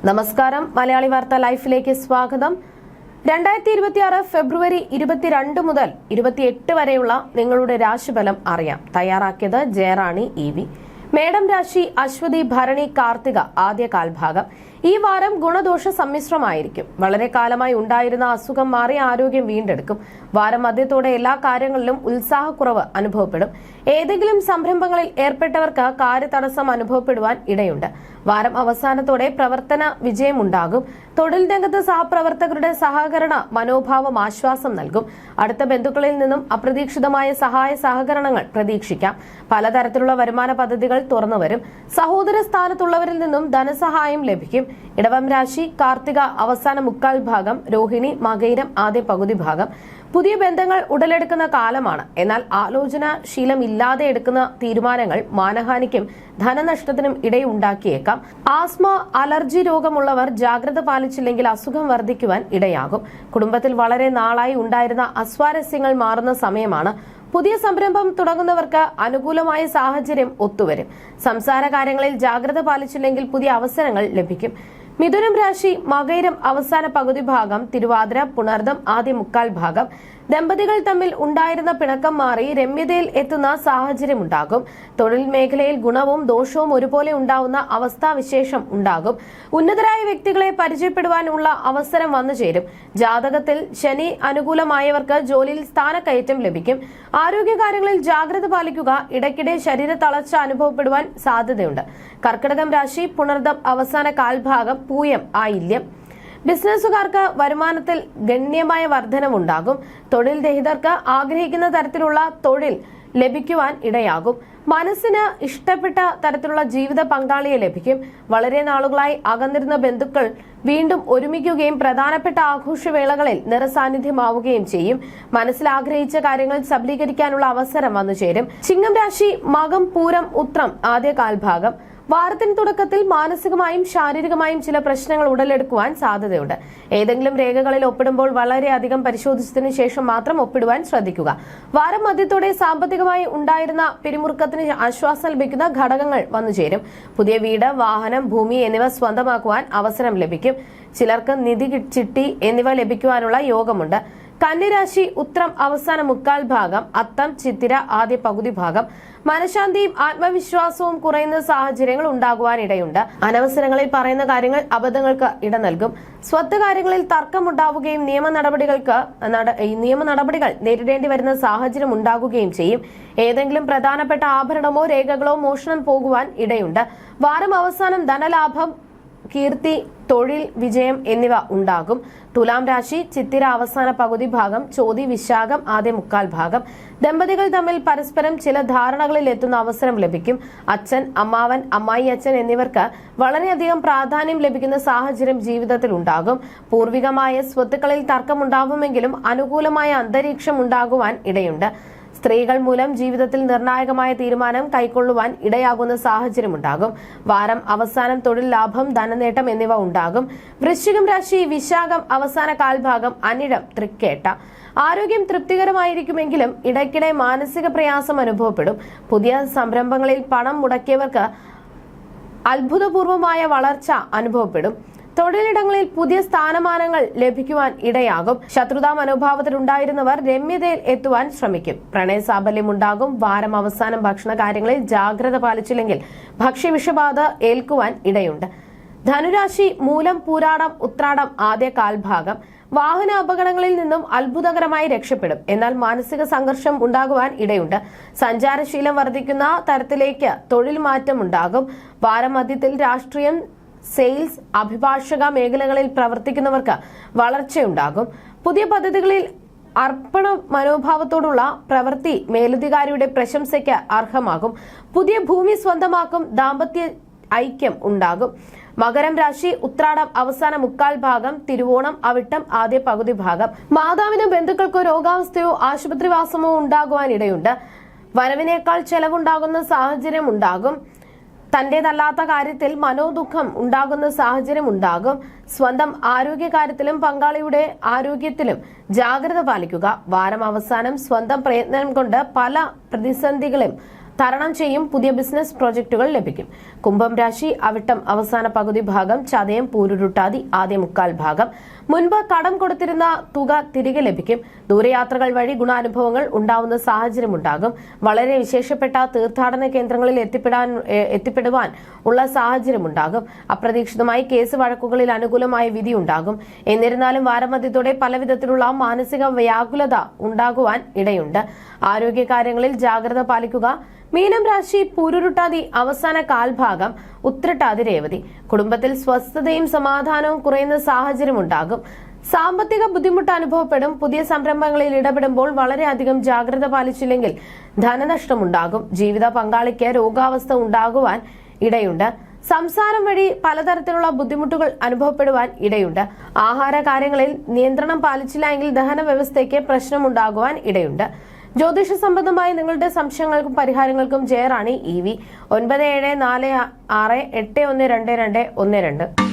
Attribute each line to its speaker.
Speaker 1: നമസ്കാരം. മലയാളി വാർത്ത ലൈഫിലേക്ക് സ്വാഗതം. 2026 ഫെബ്രുവരി 22 മുതൽ 28 വരെയുള്ള നിങ്ങളുടെ രാശിഫലം അറിയാം. തയ്യാറാക്കിയത് ജയറാണി EV. മേടം രാശി അശ്വതി ഭരണി കാർത്തിക ആദ്യ കാൽഭാഗം. ഈ വാരം ഗുണദോഷ സമ്മിശ്രമായിരിക്കും. വളരെ കാലമായി ഉണ്ടായിരുന്ന അസുഖം മാറി ആരോഗ്യം വീണ്ടെടുക്കും. വാരം മധ്യത്തോടെ എല്ലാ കാര്യങ്ങളിലും ഉത്സാഹക്കുറവ് അനുഭവപ്പെടും. ഏതെങ്കിലും സംരംഭങ്ങളിൽ ഏർപ്പെട്ടവർക്ക് കാര്യതടസ്സം അനുഭവപ്പെടുവാൻ ഇടയുണ്ട്. വാരം അവസാനത്തോടെ പ്രവർത്തന വിജയമുണ്ടാകും. തൊഴിൽ രംഗത്ത് സഹപ്രവർത്തകരുടെ സഹകരണ മനോഭാവം ആശ്വാസം നൽകും. അടുത്ത ബന്ധുക്കളിൽ നിന്നും അപ്രതീക്ഷിതമായ സഹായ സഹകരണങ്ങൾ പ്രതീക്ഷിക്കാം. പലതരത്തിലുള്ള വരുമാന പദ്ധതികൾ തുറന്നുവരും. സഹോദര സ്ഥാനത്തുള്ളവരിൽ നിന്നും ധനസഹായം ലഭിക്കും. ഇടവം രാശി കാർത്തിക അവസാന മുക്കാൽ ഭാഗം, രോഹിണി മകയിരം ആദ്യ പകുതി ഭാഗം. പുതിയ ബന്ധങ്ങൾ ഉടലെടുക്കുന്ന കാലമാണ്. എന്നാൽ ആലോചന ശീലമില്ലാതെ എടുക്കുന്ന തീരുമാനങ്ങൾ മാനഹാനിക്കും ധനനഷ്ടത്തിനും ഇടയുണ്ടാക്കിയേക്കാം. ആസ്മ, അലർജി രോഗമുള്ളവർ ജാഗ്രത പാലിച്ചില്ലെങ്കിൽ അസുഖം വർദ്ധിക്കുവാൻ ഇടയാകും. കുടുംബത്തിൽ വളരെ നാളായി ഉണ്ടായിരുന്ന അസ്വാരസ്യങ്ങൾ മാറുന്ന സമയമാണ്. പുതിയ സംരംഭം തുടങ്ങുന്നവർക്ക് അനുകൂലമായ സാഹചര്യം ഒത്തുവരും. സംസാര കാര്യങ്ങളിൽ ജാഗ്രത പാലിച്ചില്ലെങ്കിൽ പുതിയ അവസരങ്ങൾ ലഭിക്കും. മിഥുനം രാശി മകയിരം അവസാന പകുതി ഭാഗം, തിരുവാതിര പുണർദം ആദ്യ മുക്കാൽ ഭാഗം. ദമ്പതികൾ തമ്മിൽ ഉണ്ടായിരുന്ന പിണക്കം മാറി രമ്യതയിൽ എത്തുന്ന സാഹചര്യമുണ്ടാകും. തൊഴിൽ മേഖലയിൽ ഗുണവും ദോഷവും ഒരുപോലെ ഉണ്ടാവുന്ന അവസ്ഥാവിശേഷം ഉണ്ടാകും. ഉന്നതരായ വ്യക്തികളെ പരിചയപ്പെടുവാനുള്ള അവസരം വന്നു ചേരും. ജാതകത്തിൽ ശനി അനുകൂലമായവർക്ക് ജോലിയിൽ സ്ഥാനക്കയറ്റം ലഭിക്കും. ആരോഗ്യകാര്യങ്ങളിൽ ജാഗ്രത പാലിക്കുക. ഇടയ്ക്കിടെ ശരീര തളർച്ച അനുഭവപ്പെടുവാൻ സാധ്യതയുണ്ട്. കർക്കിടകം രാശി പുണർദം അവസാന കാൽഭാഗം, പൂയം ആയില്യം. ബിസിനസ്സുകാർക്ക് വരുമാനത്തിൽ ഗണ്യമായ വർധനവുണ്ടാകും. തൊഴിൽ രഹിതർക്ക് ആഗ്രഹിക്കുന്ന തരത്തിലുള്ള തൊഴിൽ ലഭിക്കുവാൻ ഇടയാകും. മനസ്സിന് ഇഷ്ടപ്പെട്ട തരത്തിലുള്ള ജീവിത പങ്കാളിയെ ലഭിക്കും. വളരെ നാളുകളായി അകന്നിരുന്ന ബന്ധുക്കൾ വീണ്ടും ഒരുമിക്കുകയും പ്രധാനപ്പെട്ട ആഘോഷവേളകളിൽ നിറസാന്നിധ്യമാവുകയും ചെയ്യും. മനസ്സിൽ ആഗ്രഹിച്ച കാര്യങ്ങൾ സബലീകരിക്കാനുള്ള അവസരം വന്നു ചേരും. ചിങ്ങം രാശി മകം പൂരം ഉത്രം ആദ്യ കാൽഭാഗം. വാരത്തിന് തുടക്കത്തിൽ മാനസികമായും ശാരീരികമായും ചില പ്രശ്നങ്ങൾ ഉടലെടുക്കുവാൻ സാധ്യതയുണ്ട്. ഏതെങ്കിലും രേഖകളിൽ ഒപ്പിടുമ്പോൾ വളരെയധികം പരിശോധിച്ചതിന് ശേഷം മാത്രം ഒപ്പിടുവാൻ ശ്രദ്ധിക്കുക. വാരം മധ്യത്തോടെ സാമ്പത്തികമായി ഉണ്ടായിരുന്ന പിരിമുറുക്കത്തിന് ആശ്വാസം ലഭിക്കുന്ന ഘടകങ്ങൾ വന്നുചേരും. പുതിയ വീട്, വാഹനം, ഭൂമി എന്നിവ സ്വന്തമാക്കുവാൻ അവസരം ലഭിക്കും. ചിലർക്ക് നിധി ചിട്ടി എന്നിവ ലഭിക്കുവാനുള്ള യോഗമുണ്ട്. കന്നിരാശി ഉത്രം അവസാന മുക്കാൽ ഭാഗം, അത്തം ചിത്തിര ആദ്യ പകുതി ഭാഗം. മനഃശാന്തിയും ആത്മവിശ്വാസവും കുറയുന്ന സാഹചര്യങ്ങൾ ഉണ്ടാകുവാനിടയുണ്ട്. അനവസരങ്ങളിൽ പറയുന്ന കാര്യങ്ങൾ അബദ്ധങ്ങൾക്ക് ഇട നൽകും. സ്വത്ത് കാര്യങ്ങളിൽ തർക്കമുണ്ടാവുകയും നിയമ നടപടികൾ നേരിടേണ്ടി വരുന്ന സാഹചര്യം ഉണ്ടാകുകയും ചെയ്യും. ഏതെങ്കിലും പ്രധാനപ്പെട്ട ആഭരണമോ രേഖകളോ മോഷണം പോകുവാൻ ഇടയുണ്ട്. വാരം അവസാനം ധനലാഭം, കീർത്തി, തൊഴിൽ വിജയം എന്നിവ ഉണ്ടാകും. തുലാം രാശി ചിത്തിര അവസാന പകുതി ഭാഗം, ചോതി വിശാഖം ആദ്യ മുക്കാൽ ഭാഗം. ദമ്പതികൾ തമ്മിൽ പരസ്പരം ചില ധാരണകളിൽ എത്തുന്ന അവസരം ലഭിക്കും. അച്ഛൻ, അമ്മാവൻ, അമ്മായി അച്ഛൻ എന്നിവർക്ക് വളരെയധികം പ്രാധാന്യം ലഭിക്കുന്ന സാഹചര്യം ജീവിതത്തിൽ ഉണ്ടാകും. പൂർവികമായ സ്വത്തുക്കളിൽ തർക്കമുണ്ടാവുമെങ്കിലും അനുകൂലമായ അന്തരീക്ഷം ഉണ്ടാകുവാൻ ഇടയുണ്ട്. സ്ത്രീകൾ മൂലം ജീവിതത്തിൽ നിർണായകമായ തീരുമാനം കൈക്കൊള്ളുവാൻ ഇടയാകുന്ന സാഹചര്യമുണ്ടാകും. വാരം അവസാനം തൊഴിൽ ലാഭം, ധനനേട്ടം എന്നിവ ഉണ്ടാകും. വൃശ്ചികം രാശി വിശാഖം അവസാന കാൽഭാഗം, അനിഴം തൃക്കേട്ട. ആരോഗ്യം തൃപ്തികരമായിരിക്കുമെങ്കിലും ഇടയ്ക്കിടെ മാനസിക പ്രയാസം അനുഭവപ്പെടും. പുതിയ സംരംഭങ്ങളിൽ പണം മുടക്കിയവർക്ക് അത്ഭുതപൂർവമായ വളർച്ച അനുഭവപ്പെടും. തൊഴിലിടങ്ങളിൽ പുതിയ സ്ഥാനമാനങ്ങൾ ലഭിക്കുവാൻ ഇടയാകും. ശത്രുതാ മനോഭാവത്തിലുണ്ടായിരുന്നവർ രമ്യതയിൽ എത്തുവാൻ ശ്രമിക്കും. പ്രണയ സാഫല്യം ഉണ്ടാകും. വാരം അവസാനം ഭക്ഷണ കാര്യങ്ങളിൽ ജാഗ്രത പാലിച്ചില്ലെങ്കിൽ ഭക്ഷ്യവിഷബാധ ഏൽക്കുവാൻ ഇടയുണ്ട്. ധനുരാശി മൂലം പൂരാടം ഉത്രാടം ആദ്യ കാൽഭാഗം. വാഹന അപകടങ്ങളിൽ നിന്നും അത്ഭുതകരമായി രക്ഷപ്പെടും. എന്നാൽ മാനസിക സംഘർഷം ഉണ്ടാകുവാൻ ഇടയുണ്ട്. സഞ്ചാരശീലം വർദ്ധിക്കുന്ന തരത്തിലേക്ക് തൊഴിൽ മാറ്റം ഉണ്ടാകും. വാരം മധ്യത്തിൽ രാഷ്ട്രീയം, സെയിൽസ്, അഭിഭാഷക മേഖലകളിൽ പ്രവർത്തിക്കുന്നവർക്ക് വളർച്ചയുണ്ടാകും. പുതിയ പദ്ധതികളിൽ അർപ്പണ മനോഭാവത്തോടുള്ള പ്രവൃത്തി മേലധികാരിയുടെ പ്രശംസയ്ക്ക് അർഹമാകും. പുതിയ ഭൂമി സ്വന്തമാക്കും. ദാമ്പത്യ ഐക്യം ഉണ്ടാകും. മകരം രാശി ഉത്രാടം അവസാന മുക്കാൽ ഭാഗം, തിരുവോണം അവിട്ടം ആദ്യ പകുതി ഭാഗം. മാതാവിനും ബന്ധുക്കൾക്കോ രോഗാവസ്ഥയോ ആശുപത്രിവാസമോ ഉണ്ടാകുവാനിടയുണ്ട്. വരവിനേക്കാൾ ചെലവുണ്ടാകുന്ന സാഹചര്യം ഉണ്ടാകും. തന്റേതല്ലാത്ത കാര്യത്തിൽ മനോദുഃഖം ഉണ്ടാകുന്ന സാഹചര്യം ഉണ്ടാകും. സ്വന്തം ആരോഗ്യകാര്യത്തിലും പങ്കാളിയുടെ ആരോഗ്യത്തിലും ജാഗ്രത പാലിക്കുക. വാരം അവസാനം സ്വന്തം പ്രയത്നം കൊണ്ട് പല പ്രതിസന്ധികളും തരണം ചെയ്യും. പുതിയ ബിസിനസ് പ്രോജക്ടുകൾ ലഭിക്കും. കുംഭം രാശി അവിട്ടം അവസാന പകുതി ഭാഗം, ചതയം പൂരുരുട്ടാതി ആദ്യ മുക്കാൽ ഭാഗം. മുൻപ് കടം കൊടുത്തിരുന്ന തുക തിരികെ ലഭിക്കും. ദൂരയാത്രകൾ വഴി ഗുണാനുഭവങ്ങൾ ഉണ്ടാവുന്ന സാഹചര്യമുണ്ടാകും. വളരെ വിശേഷപ്പെട്ട തീർത്ഥാടന കേന്ദ്രങ്ങളിൽ എത്തിപ്പെടുവാൻ ഉള്ള സാഹചര്യമുണ്ടാകും. അപ്രതീക്ഷിതമായി കേസ് വഴക്കുകളിൽ അനുകൂലമായ വിധി ഉണ്ടാകും. എന്നിരുന്നാലും വാരമധ്യത്തോടെ പലവിധത്തിലുള്ള മാനസിക വ്യാകുലത ഉണ്ടാകുവാൻ ഇടയുണ്ട്. ആരോഗ്യകാര്യങ്ങളിൽ ജാഗ്രത പാലിക്കുക. മീനം രാശി പൂരുരുട്ടാതി അവസാന കാൽഭാഗം, ഉത്രട്ടാതി രേവതി. കുടുംബത്തിൽ സ്വസ്ഥതയും സമാധാനവും കുറയുന്ന സാഹചര്യമുണ്ടാകും. സാമ്പത്തിക ബുദ്ധിമുട്ട് അനുഭവപ്പെടും. പുതിയ സംരംഭങ്ങളിൽ ഇടപെടുമ്പോൾ വളരെയധികം ജാഗ്രത പാലിച്ചില്ലെങ്കിൽ ധനനഷ്ടമുണ്ടാകും. ജീവിത പങ്കാളിക്ക് രോഗാവസ്ഥ ഉണ്ടാകുവാൻ ഇടയുണ്ട്. സംസാരം വഴി പലതരത്തിലുള്ള ബുദ്ധിമുട്ടുകൾ അനുഭവപ്പെടുവാൻ ഇടയുണ്ട്. ആഹാര കാര്യങ്ങളിൽ നിയന്ത്രണം പാലിച്ചില്ല എങ്കിൽ ദഹന വ്യവസ്ഥയ്ക്ക് പ്രശ്നമുണ്ടാകുവാൻ ഇടയുണ്ട്. ജ്യോതിഷ സംബന്ധമായി നിങ്ങളുടെ സംശയങ്ങൾക്കും പരിഹാരങ്ങൾക്കും ജയറാണി EV 9746812212.